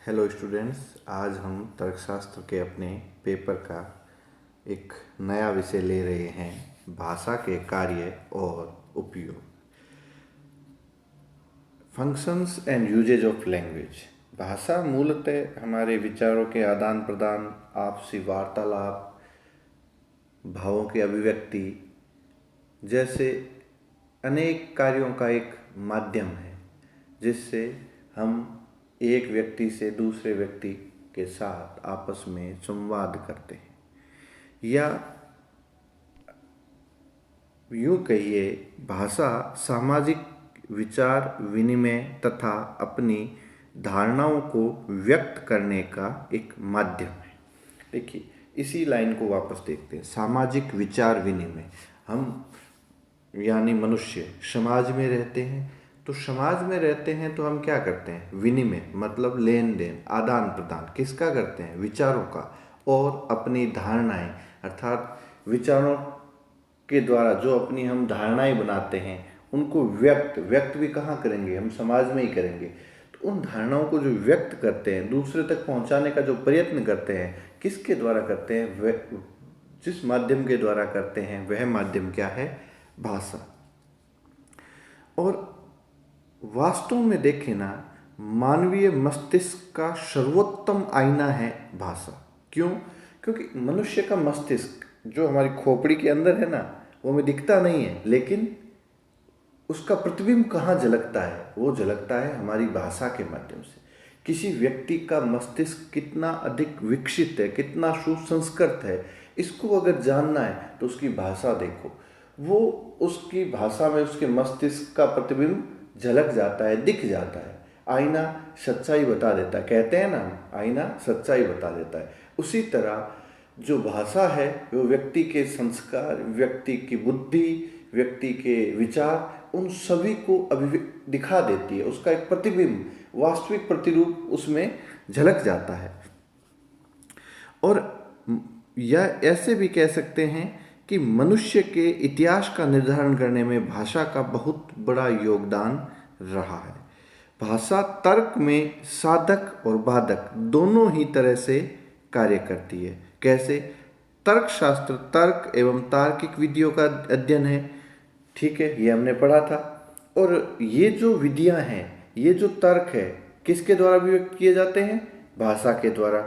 Hello students, आज हम तर्कशास्त्र के अपने पेपर का एक नया विषय ले रहे हैं, भाषा के कार्य और उपयोग। Functions and usages of language. भाषा मूलतः हमारे विचारों के आदान प्रदान, आपसी वार्तालाप, भावों की अभिव्यक्ति जैसे अनेक कार्यों का एक माध्यम है, जिससे हम एक व्यक्ति से दूसरे व्यक्ति के साथ आपस में संवाद करते हैं, या यूँ कहिए भाषा सामाजिक विचार विनिमय तथा अपनी धारणाओं को व्यक्त करने का एक माध्यम है। देखिए, इसी लाइन को वापस देखते हैं। सामाजिक विचार विनिमय, हम यानी मनुष्य समाज में रहते हैं, तो समाज में रहते हैं तो हम क्या करते हैं? विनिमय मतलब लेन देन, आदान प्रदान किसका करते हैं? विचारों का, और अपनी धारणाएं अर्थात विचारों के द्वारा जो अपनी हम धारणाएं बनाते हैं उनको व्यक्त भी कहाँ करेंगे? हम समाज में ही करेंगे। तो उन धारणाओं को जो व्यक्त करते हैं, दूसरे तक पहुंचाने का जो प्रयत्न करते हैं, किसके द्वारा करते हैं? वह जिस माध्यम के द्वारा करते हैं वह माध्यम क्या है? भाषा। और वास्तव में देखें ना, मानवीय मस्तिष्क का सर्वोत्तम आईना है भाषा। क्यों? क्योंकि मनुष्य का मस्तिष्क जो हमारी खोपड़ी के अंदर है ना, वो हमें दिखता नहीं है, लेकिन उसका प्रतिबिंब कहाँ झलकता है? वो झलकता है हमारी भाषा के माध्यम से। किसी व्यक्ति का मस्तिष्क कितना अधिक विकसित है, कितना सुसंस्कृत है, इसको अगर जानना है तो उसकी भाषा देखो। वो उसकी भाषा में उसके मस्तिष्क का प्रतिबिंब झलक जाता है, दिख जाता है। आईना सच्चाई बता देता है, कहते हैं ना, आईना सच्चाई बता देता है। उसी तरह जो भाषा है वो व्यक्ति के संस्कार, व्यक्ति की बुद्धि, व्यक्ति के विचार, उन सभी को दिखा देती है। उसका एक प्रतिबिंब, वास्तविक प्रतिरूप उसमें झलक जाता है। और यह ऐसे भी कह सकते हैं कि मनुष्य के इतिहास का निर्धारण करने में भाषा का बहुत बड़ा योगदान रहा है। भाषा तर्क में साधक और बाधक दोनों ही तरह से कार्य करती है। कैसे? तर्कशास्त्र तर्क एवं तार्किक विधियों का अध्ययन है, ठीक है, ये हमने पढ़ा था। और ये जो विधियां हैं, ये जो तर्क है, किसके द्वारा अभिव्यक्त किए जाते हैं? भाषा के द्वारा।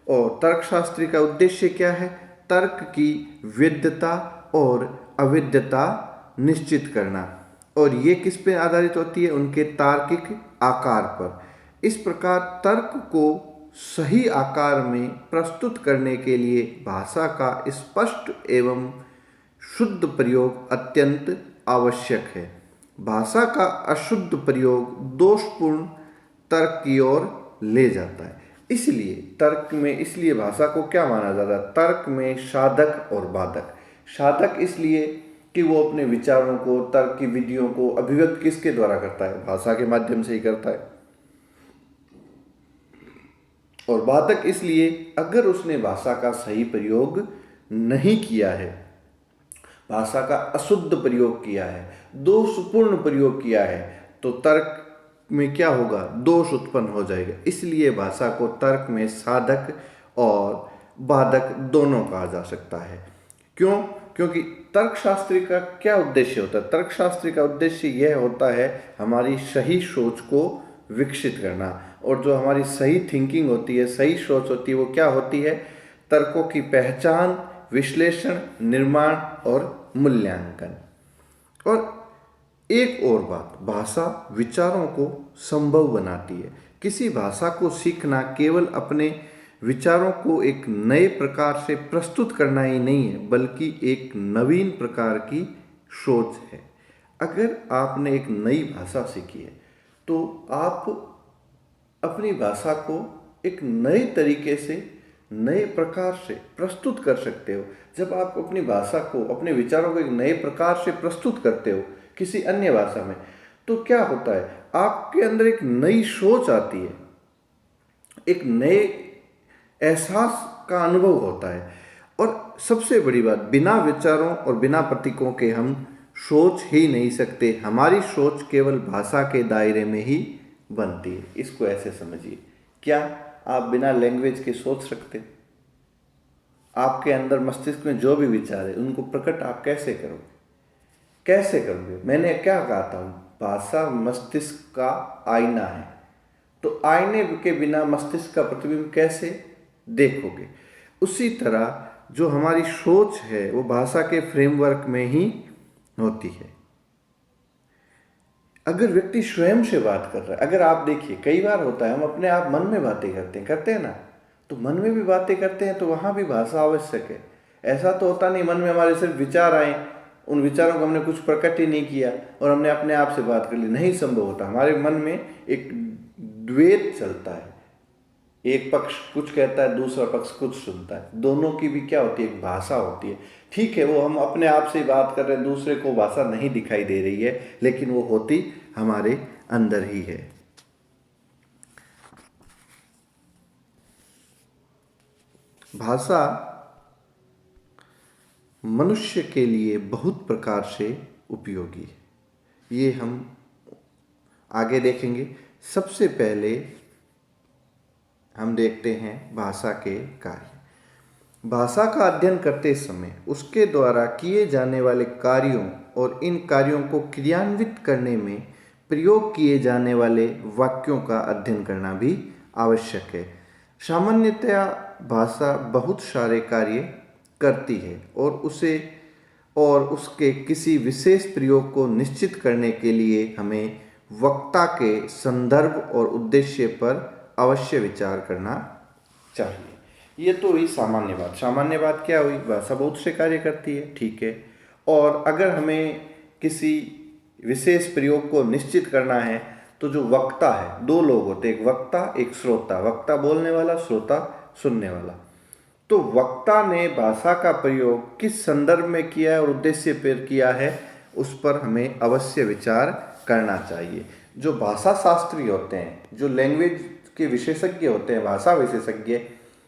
और तर्कशास्त्री का उद्देश्य क्या है? तर्क की वैधता और अवैधता निश्चित करना। और ये किस पे आधारित होती है? उनके तार्किक आकार पर। इस प्रकार तर्क को सही आकार में प्रस्तुत करने के लिए भाषा का स्पष्ट एवं शुद्ध प्रयोग अत्यंत आवश्यक है। भाषा का अशुद्ध प्रयोग दोषपूर्ण तर्क की ओर ले जाता है। इसलिए तर्क में, इसलिए भाषा को क्या माना जाता है? तर्क में साधक और बाधक। साधक इसलिए कि वो अपने विचारों को, तर्क की विधियों को अभिव्यक्त किसके द्वारा करता है? भाषा के माध्यम से ही करता है। और बाधक इसलिए अगर उसने भाषा का सही प्रयोग नहीं किया है, भाषा का अशुद्ध प्रयोग किया है, दोषपूर्ण प्रयोग किया है, तो तर्क में क्या होगा? दोष उत्पन्न हो जाएगा। इसलिए भाषा को तर्क में साधक और बाधक दोनों कहा जा सकता है। क्यों? क्योंकि तर्कशास्त्री का क्या उद्देश्य होता है? तर्कशास्त्री का उद्देश्य यह होता है हमारी सही सोच को विकसित करना। और जो हमारी सही थिंकिंग होती है, सही सोच होती है, वो क्या होती है? तर्कों की पहचान, विश्लेषण, निर्माण और मूल्यांकन। और एक और बात, भाषा विचारों को संभव बनाती है। किसी भाषा को सीखना केवल अपने विचारों को एक नए प्रकार से प्रस्तुत करना ही नहीं है, बल्कि एक नवीन प्रकार की सोच है। अगर आपने एक नई भाषा सीखी है तो आप अपनी भाषा को एक नए तरीके से, नए प्रकार से प्रस्तुत कर सकते हो। जब आप अपनी भाषा को, अपने विचारों को एक नए प्रकार से प्रस्तुत करते हो किसी अन्य भाषा में, तो क्या होता है? आपके अंदर एक नई सोच आती है, एक नए एहसास का अनुभव होता है। और सबसे बड़ी बात, बिना विचारों और बिना प्रतीकों के हम सोच ही नहीं सकते। हमारी सोच केवल भाषा के दायरे में ही बनती है। इसको ऐसे समझिए क्या आप बिना लैंग्वेज के सोच सकते? आपके अंदर मस्तिष्क में जो भी विचार है उनको प्रकट आप कैसे करोगे? कैसे करोगे? मैंने क्या कहा था, भाषा मस्तिष्क का आईना है, तो आईने के बिना मस्तिष्क का प्रतिबिंब कैसे देखोगे? उसी तरह जो हमारी सोच है वो भाषा के फ्रेमवर्क में ही होती है। अगर व्यक्ति स्वयं से बात कर रहा है, अगर आप देखिए कई बार होता है हम अपने आप मन में बातें करते हैं ना, तो मन में भी बातें करते हैं तो वहाँ भी भाषा आवश्यक है। ऐसा तो होता नहीं मन में हमारे सिर्फ विचार आए, उन विचारों को हमने कुछ प्रकट ही नहीं किया और हमने अपने आप से बात कर ली, नहीं संभव होता। हमारे मन में एक द्वैत चलता है, एक पक्ष कुछ कहता है, दूसरा पक्ष कुछ सुनता है, दोनों की भी क्या होती है, एक भाषा होती है। ठीक है, वो हम अपने आप से बात कर रहे हैं, दूसरे को भाषा नहीं दिखाई दे रही है, लेकिन वो होती हमारे अंदर ही है। भाषा मनुष्य के लिए बहुत प्रकार से उपयोगी है, ये हम आगे देखेंगे। सबसे पहले हम देखते हैं भाषा के कार्य। भाषा का अध्ययन करते समय उसके द्वारा किए जाने वाले कार्यों और इन कार्यों को क्रियान्वित करने में प्रयोग किए जाने वाले वाक्यों का अध्ययन करना भी आवश्यक है। सामान्यतया भाषा बहुत सारे कार्य करती है और उसके किसी विशेष प्रयोग को निश्चित करने के लिए हमें वक्ता के संदर्भ और उद्देश्य पर अवश्य विचार करना चाहिए। ये तो हुई सामान्य बात। सामान्य बात क्या हुई? भाषा बहुत से कार्य करती है, ठीक है। और अगर हमें किसी विशेष प्रयोग को निश्चित करना है तो जो वक्ता है, दो लोग होते हैं, एक वक्ता एक श्रोता। वक्ता बोलने वाला, श्रोता सुनने वाला। तो वक्ता ने भाषा का प्रयोग किस संदर्भ में किया है और उद्देश्य पर किया है, उस पर हमें अवश्य विचार करना चाहिए। जो भाषा शास्त्री होते हैं, जो लैंग्वेज के विशेषज्ञ होते हैं, भाषा विशेषज्ञ,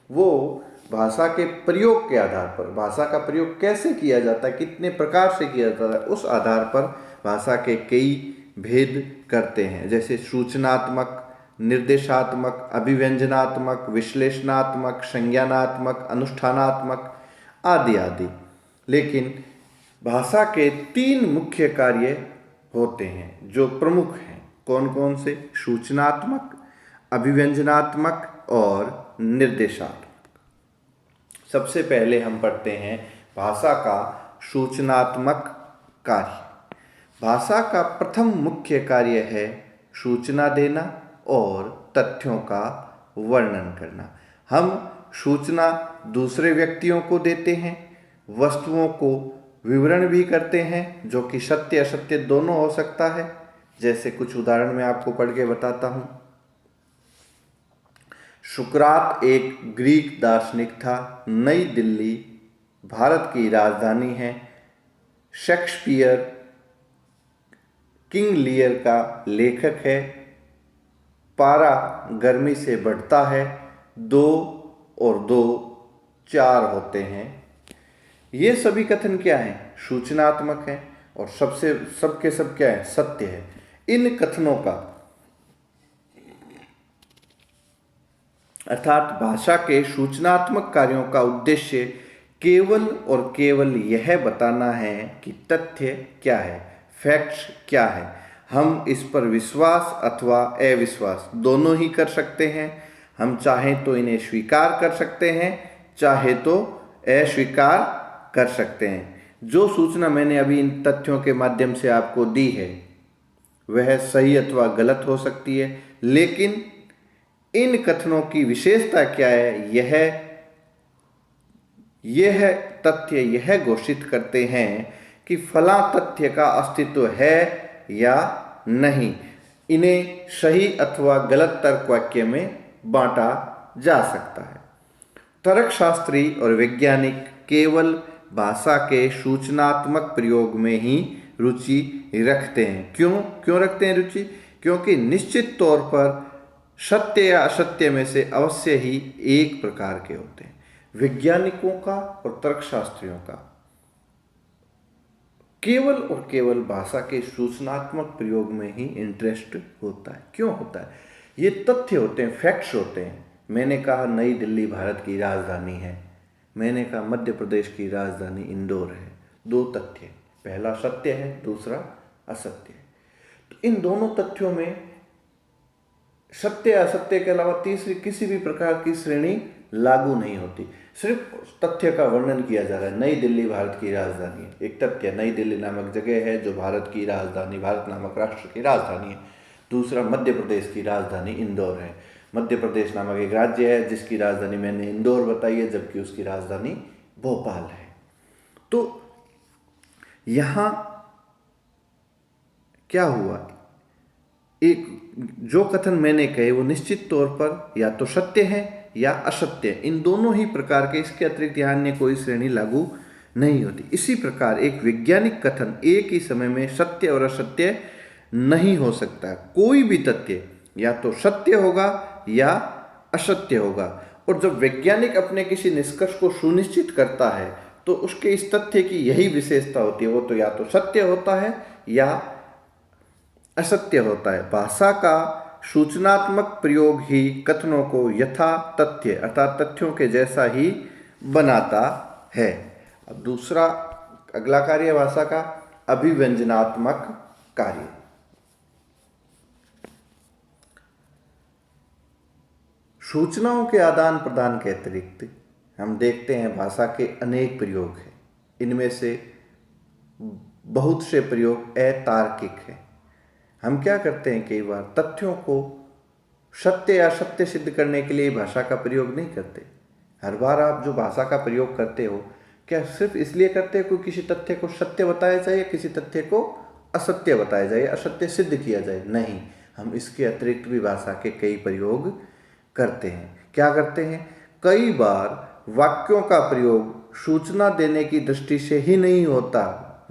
वो भाषा के प्रयोग के आधार पर, भाषा का प्रयोग कैसे किया जाता है, कितने प्रकार से किया जाता है, उस आधार पर भाषा के कई भेद करते हैं। जैसे सूचनात्मक, निर्देशात्मक, अभिव्यंजनात्मक, विश्लेषणात्मक, संज्ञानात्मक, अनुष्ठानात्मक आदि आदि। लेकिन भाषा के 3 मुख्य कार्य होते हैं जो प्रमुख हैं। कौन कौन से? सूचनात्मक, अभिव्यंजनात्मक और निर्देशात्मक। सबसे पहले हम पढ़ते हैं भाषा का सूचनात्मक कार्य। भाषा का प्रथम मुख्य कार्य है सूचना देना और तथ्यों का वर्णन करना। हम सूचना दूसरे व्यक्तियों को देते हैं, वस्तुओं को विवरण भी करते हैं, जो कि सत्य असत्य दोनों हो सकता है। जैसे कुछ उदाहरण मैं आपको पढ़ के बताता हूँ। सुकरात एक ग्रीक दार्शनिक था। नई दिल्ली भारत की राजधानी है। शेक्सपियर किंग लियर का लेखक है। पारा गर्मी से बढ़ता है। 2 और 2 4 होते हैं। ये सभी कथन क्या हैं? सूचनात्मक हैं और सबके सब क्या है? सत्य है। इन कथनों का अर्थात भाषा के सूचनात्मक कार्यों का उद्देश्य केवल और केवल यह बताना है कि तथ्य क्या है, फैक्ट्स क्या है। हम इस पर विश्वास अथवा अविश्वास दोनों ही कर सकते हैं। हम चाहें तो इन्हें स्वीकार कर सकते हैं, चाहे तो अस्वीकार कर सकते हैं। जो सूचना मैंने अभी इन तथ्यों के माध्यम से आपको दी है वह सही अथवा गलत हो सकती है, लेकिन इन कथनों की विशेषता क्या है? यह तथ्य यह घोषित करते हैं कि फला तथ्य का अस्तित्व है या नहीं। इन्हें सही अथवा गलत तर्क वाक्य में बांटा जा सकता है। तर्कशास्त्री और वैज्ञानिक केवल भाषा के सूचनात्मक प्रयोग में ही रुचि रखते हैं। क्यों रखते हैं रुचि? क्योंकि निश्चित तौर पर सत्य या असत्य में से अवश्य ही एक प्रकार के होते हैं। वैज्ञानिकों का और तर्कशास्त्रियों का केवल और केवल भाषा के सूचनात्मक प्रयोग में ही इंटरेस्ट होता है। क्यों होता है? ये तथ्य होते हैं, फैक्ट्स होते हैं। मैंने कहा नई दिल्ली भारत की राजधानी है, मैंने कहा मध्य प्रदेश की राजधानी इंदौर है। दो तथ्य, पहला सत्य है, दूसरा असत्य है। तो इन दोनों तथ्यों में सत्य असत्य के अलावा तीसरी किसी भी प्रकार की श्रेणी लागू नहीं होती। सिर्फ तथ्य का वर्णन किया जा रहा है। नई दिल्ली भारत की राजधानी है, एक तथ्य, नई दिल्ली नामक जगह है जो भारत की राजधानी, भारत नामक राष्ट्र की राजधानी है। दूसरा, मध्य प्रदेश की राजधानी इंदौर है। मध्य प्रदेश नामक एक राज्य है जिसकी राजधानी मैंने इंदौर बताई है, जबकि उसकी राजधानी भोपाल है। तो यहां क्या हुआ, एक जो कथन मैंने कहे वो निश्चित तौर पर या तो सत्य है या असत्य, इन दोनों ही प्रकार के, इसके अतिरिक्त यहाँ अन्य कोई श्रेणी लागू नहीं होती। इसी प्रकार एक वैज्ञानिक कथन एक ही समय में सत्य और असत्य नहीं हो सकता। कोई भी तथ्य या तो सत्य होगा या असत्य होगा। और जब वैज्ञानिक अपने किसी निष्कर्ष को सुनिश्चित करता है तो उसके इस तथ्य की यही विशेषता होती है, वो तो या तो सत्य होता है या असत्य होता है। भाषा का सूचनात्मक प्रयोग ही कथनों को यथा तथ्य अर्थात तथ्यों के जैसा ही बनाता है। अब दूसरा, अगला कार्य भाषा का अभिव्यंजनात्मक कार्य। सूचनाओं के आदान प्रदान के अतिरिक्त हम देखते हैं भाषा के अनेक प्रयोग हैं। इनमें से बहुत से प्रयोग अतार्किक हैं। हम क्या करते हैं, कई बार तथ्यों को सत्य या असत्य सिद्ध करने के लिए भाषा का प्रयोग नहीं करते। हर बार आप जो भाषा का प्रयोग करते हो, क्या सिर्फ इसलिए करते हो कि किसी तथ्य को सत्य बताया जाए, किसी तथ्य को असत्य बताया जाए, असत्य सिद्ध किया जाए? नहीं, हम इसके अतिरिक्त भी भाषा के कई प्रयोग करते हैं। क्या करते हैं, कई बार वाक्यों का प्रयोग सूचना देने की दृष्टि से ही नहीं होता,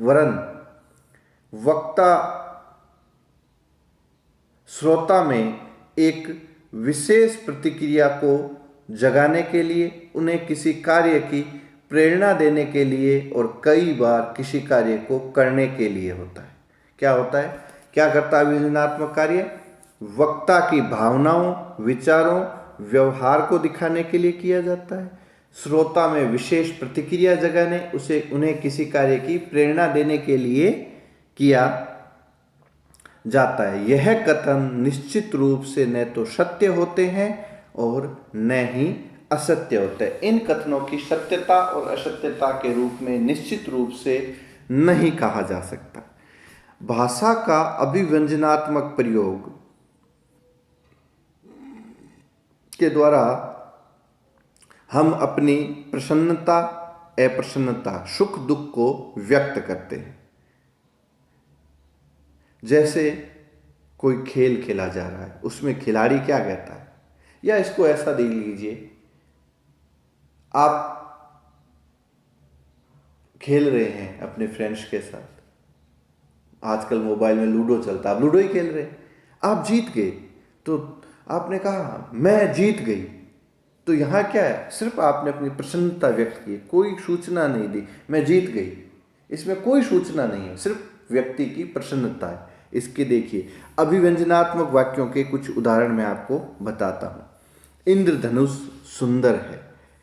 वरन वक्ता श्रोता में एक विशेष प्रतिक्रिया को जगाने के लिए, उन्हें किसी कार्य की प्रेरणा देने के लिए और कई बार किसी कार्य को करने के लिए होता है। क्या होता है, क्या करता है अभिव्यंजनात्मक कार्य? वक्ता की भावनाओं, विचारों, व्यवहार को दिखाने के लिए किया जाता है। श्रोता में विशेष प्रतिक्रिया जगाने, उन्हें किसी कार्य की प्रेरणा देने के लिए किया जाता है। यह कथन निश्चित रूप से न तो सत्य होते हैं और न ही असत्य होते हैं। इन कथनों की सत्यता और असत्यता के रूप में निश्चित रूप से नहीं कहा जा सकता। भाषा का अभिव्यंजनात्मक प्रयोग के द्वारा हम अपनी प्रसन्नता, अप्रसन्नता, सुख दुख को व्यक्त करते हैं। जैसे कोई खेल खेला जा रहा है, उसमें खिलाड़ी क्या कहता है, या इसको ऐसा देख लीजिए, आप खेल रहे हैं अपने फ्रेंड्स के साथ, आजकल मोबाइल में लूडो चलता है, आप लूडो ही खेल रहे हैं, आप जीत गए तो आपने कहा मैं जीत गई। तो यहाँ क्या है, सिर्फ आपने अपनी प्रसन्नता व्यक्त की, कोई सूचना नहीं दी, मैं जीत गई। इसमें कोई सूचना नहीं है, सिर्फ व्यक्ति की प्रसन्नता है। इसके देखिए अभिव्यंजनात्मक वाक्यों के कुछ उदाहरण मैं आपको बताता हूँ। इंद्रधनुष सुंदर है,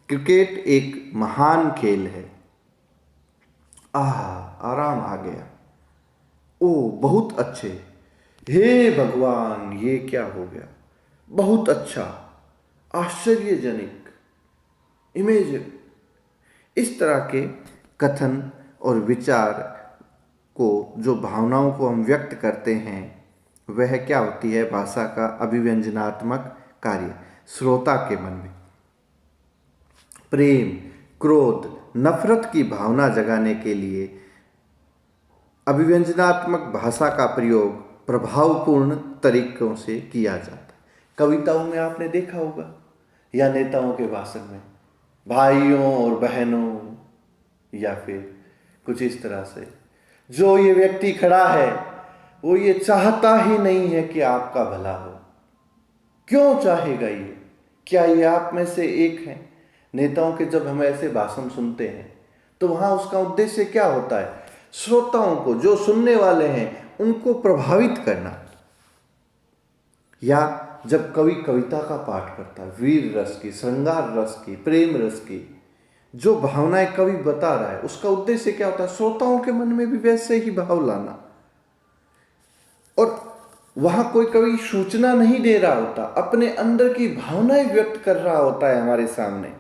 क्रिकेट एक महान खेल है, आराम आ गया, ओ बहुत अच्छे, हे भगवान ये क्या हो गया, बहुत अच्छा, आश्चर्यजनक, इमेज। इस तरह के कथन और विचार को, जो भावनाओं को हम व्यक्त करते हैं, वह क्या होती है, भाषा का अभिव्यंजनात्मक कार्य। श्रोता के मन में प्रेम, क्रोध, नफरत की भावना जगाने के लिए अभिव्यंजनात्मक भाषा का प्रयोग प्रभावपूर्ण तरीकों से किया जाता है। कविताओं में आपने देखा होगा, या नेताओं के भाषण में, भाइयों और बहनों, या फिर कुछ इस तरह से, जो ये व्यक्ति खड़ा है वो ये चाहता ही नहीं है कि आपका भला हो। क्यों चाहेगा ये? क्या ये आप में से एक है? नेताओं के जब हम ऐसे भाषण सुनते हैं तो वहां उसका उद्देश्य क्या होता है? श्रोताओं को, जो सुनने वाले हैं, उनको प्रभावित करना। या जब कवि कविता का पाठ करता है, वीर रस की, श्रृंगार रस की, प्रेम रस की जो भावनाएं कवि बता रहा है, उसका उद्देश्य क्या होता है? श्रोताओं के मन में भी वैसे ही भाव लाना। और वहां कोई कवि सूचना नहीं दे रहा होता, अपने अंदर की भावनाएं व्यक्त कर रहा होता है हमारे सामने।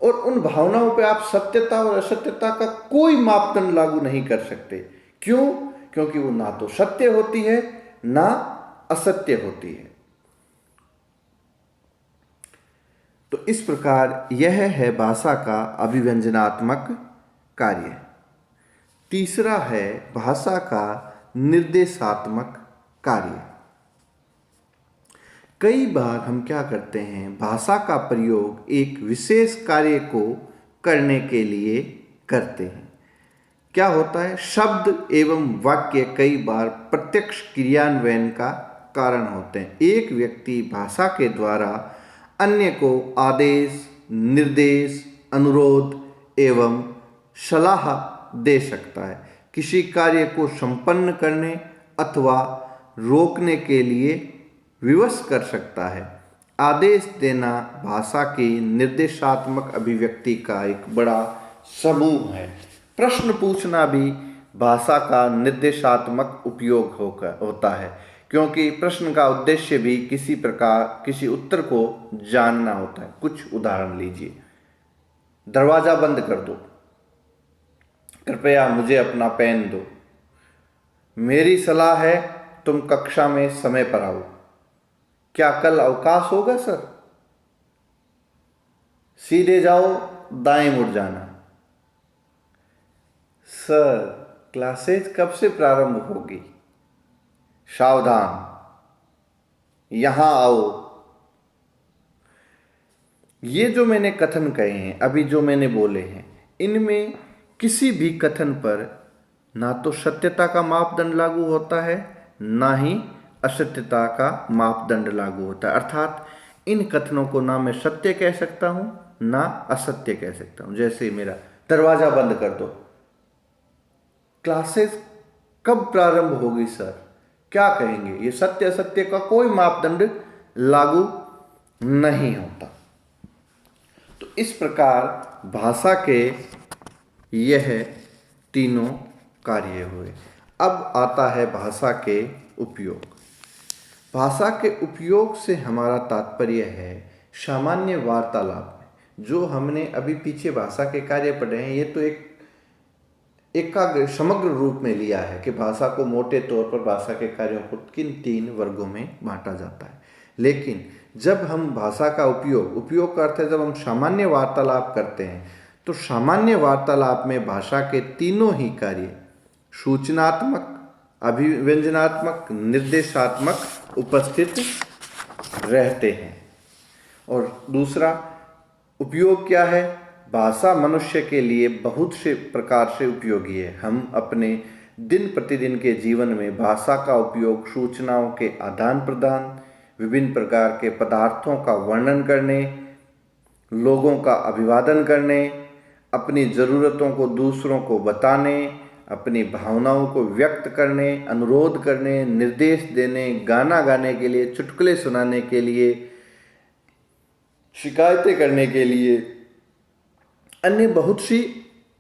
और उन भावनाओं पे आप सत्यता और असत्यता का कोई मापदंड लागू नहीं कर सकते। क्यों? क्योंकि वो ना तो सत्य होती है ना असत्य होती है। तो इस प्रकार यह है भाषा का अभिव्यंजनात्मक कार्य। तीसरा है भाषा का निर्देशात्मक कार्य। कई बार हम क्या करते हैं, भाषा का प्रयोग एक विशेष कार्य को करने के लिए करते हैं। क्या होता है? शब्द एवं वाक्य कई बार प्रत्यक्ष क्रियान्वयन का कारण होते हैं। एक व्यक्ति भाषा के द्वारा अन्य को आदेश, निर्देश, अनुरोध एवं सलाह दे सकता है, किसी कार्य को संपन्न करने अथवा रोकने के लिए विवश कर सकता है। आदेश देना भाषा की निर्देशात्मक अभिव्यक्ति का एक बड़ा समूह है। प्रश्न पूछना भी भाषा का निर्देशात्मक उपयोग होता है, क्योंकि प्रश्न का उद्देश्य भी किसी प्रकार किसी उत्तर को जानना होता है। कुछ उदाहरण लीजिए। दरवाजा बंद कर दो, कृपया मुझे अपना पेन दो, मेरी सलाह है तुम कक्षा में समय पर आओ, क्या कल अवकाश होगा सर? सीधे जाओ, दाएं मुड़ जाना। सर, क्लासेज कब से प्रारंभ होगी? सावधान, यहां आओ। ये जो मैंने कथन कहे हैं, अभी जो मैंने बोले हैं, इनमें किसी भी कथन पर ना तो सत्यता का मापदंड लागू होता है, ना ही असत्यता का मापदंड लागू होता है। अर्थात इन कथनों को ना मैं सत्य कह सकता हूं ना असत्य कह सकता हूं। जैसे मेरा दरवाजा बंद कर दो, क्लासेस कब प्रारंभ होगी सर? क्या कहेंगे? ये सत्य असत्य का कोई मापदंड लागू नहीं होता। तो इस प्रकार भाषा के यह तीनों कार्य हुए। अब आता है भाषा के उपयोग। भाषा के उपयोग से हमारा तात्पर्य है सामान्य वार्तालाप में। जो हमने अभी पीछे भाषा के कार्य पढ़े हैं, ये तो एकाग्र समग्र रूप में लिया है कि भाषा को मोटे तौर पर भाषा के कार्यों को किन 3 वर्गों में बांटा जाता है। लेकिन जब हम भाषा का उपयोग का अर्थ है जब हम सामान्य वार्तालाप करते हैं, तो सामान्य वार्तालाप में भाषा के तीनों ही कार्य सूचनात्मक, अभिव्यंजनात्मक, निर्देशात्मक उपस्थित रहते हैं। और दूसरा उपयोग क्या है? भाषा मनुष्य के लिए बहुत से प्रकार से उपयोगी है। हम अपने दिन प्रतिदिन के जीवन में भाषा का उपयोग सूचनाओं के आदान प्रदान, विभिन्न प्रकार के पदार्थों का वर्णन करने, लोगों का अभिवादन करने, अपनी ज़रूरतों को दूसरों को बताने, अपनी भावनाओं को व्यक्त करने, अनुरोध करने, निर्देश देने, गाना गाने के लिए, चुटकुले सुनाने के लिए, शिकायतें करने के लिए, अन्य बहुत सी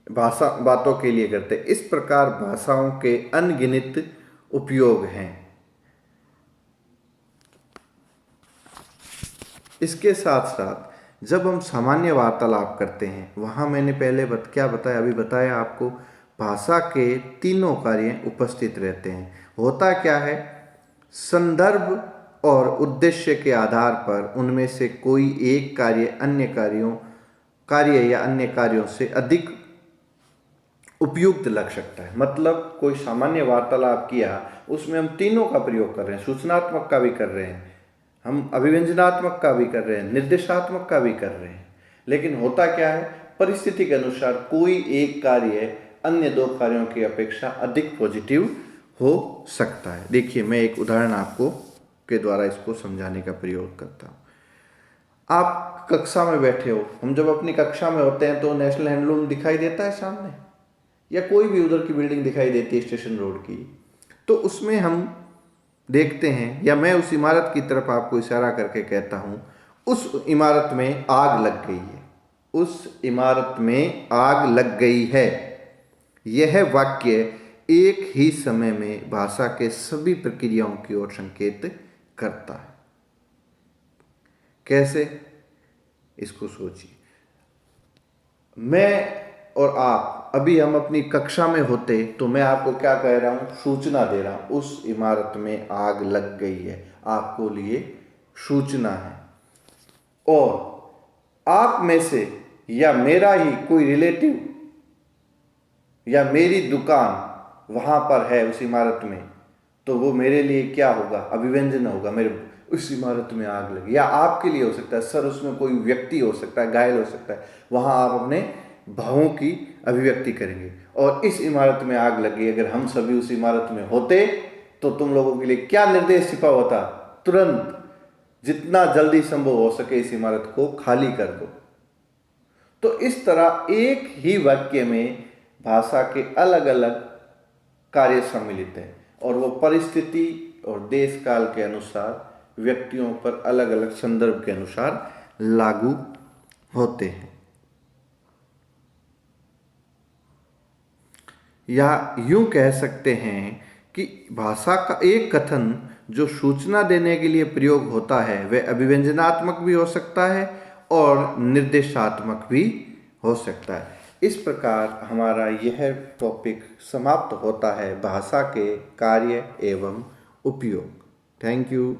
बातों के लिए करते हैं। इस प्रकार भाषाओं के अनगिनत उपयोग हैं। इसके साथ साथ जब हम सामान्य वार्तालाप करते हैं, वहाँ मैंने पहले क्या बताया, अभी बताया आपको, भाषा के तीनों कार्य उपस्थित रहते हैं। होता क्या है? संदर्भ और उद्देश्य के आधार पर उनमें से कोई एक कार्य या अन्य कार्यों से अधिक उपयुक्त लग सकता है। मतलब कोई सामान्य वार्तालाप किया, उसमें हम तीनों का प्रयोग कर रहे हैं, सूचनात्मक का भी कर रहे हैं, हम अभिव्यंजनात्मक का भी कर रहे हैं, निर्देशात्मक का भी कर रहे हैं। लेकिन होता क्या है? परिस्थिति के अनुसार कोई एक कार्य अन्य 2 कार्यों की अपेक्षा अधिक पॉजिटिव हो सकता है। देखिए, मैं एक उदाहरण आपको के द्वारा इसको समझाने का प्रयोग करता हूँ। आप कक्षा में बैठे हो, हम जब अपनी कक्षा में होते हैं तो नेशनल हैंडलूम दिखाई देता है सामने, या कोई भी उधर की बिल्डिंग दिखाई देती है स्टेशन रोड की, तो उसमें हम देखते हैं, या मैं उस इमारत की तरफ आपको इशारा करके कहता हूँ, उस इमारत में आग लग गई है, उस इमारत में आग लग गई है। यह वाक्य एक ही समय में भाषा के सभी प्रक्रियाओं की ओर संकेत करता है। कैसे? इसको सोचिए। मैं और आप, अभी हम अपनी कक्षा में होते तो मैं आपको क्या कह रहा हूँ? सूचना दे रहा हूँ, उस इमारत में आग लग गई है, आपको लिए सूचना है। और आप में से या मेरा ही कोई रिलेटिव या मेरी दुकान वहाँ पर है उस इमारत में, तो वो मेरे लिए क्या होगा? अभिव्यंजन होगा, मेरे उस इमारत में आग लगी। या आपके लिए हो सकता है, सर उसमें कोई व्यक्ति हो सकता है, घायल हो सकता है, वहाँ आप अपने भावों की अभिव्यक्ति करेंगे। और इस इमारत में आग लगी, अगर हम सभी उस इमारत में होते तो तुम लोगों के लिए क्या निर्देश छिपा होता? तुरंत जितना जल्दी संभव हो सके इस इमारत को खाली कर दो। तो इस तरह एक ही वाक्य में भाषा के अलग अलग कार्य सम्मिलित हैं, और वो परिस्थिति और देश काल के अनुसार व्यक्तियों पर अलग अलग संदर्भ के अनुसार लागू होते हैं। या यूं कह सकते हैं कि भाषा का एक कथन जो सूचना देने के लिए प्रयोग होता है वह अभिव्यंजनात्मक भी हो सकता है और निर्देशात्मक भी हो सकता है। इस प्रकार हमारा यह टॉपिक समाप्त होता है, भाषा के कार्य एवं उपयोग। Thank you.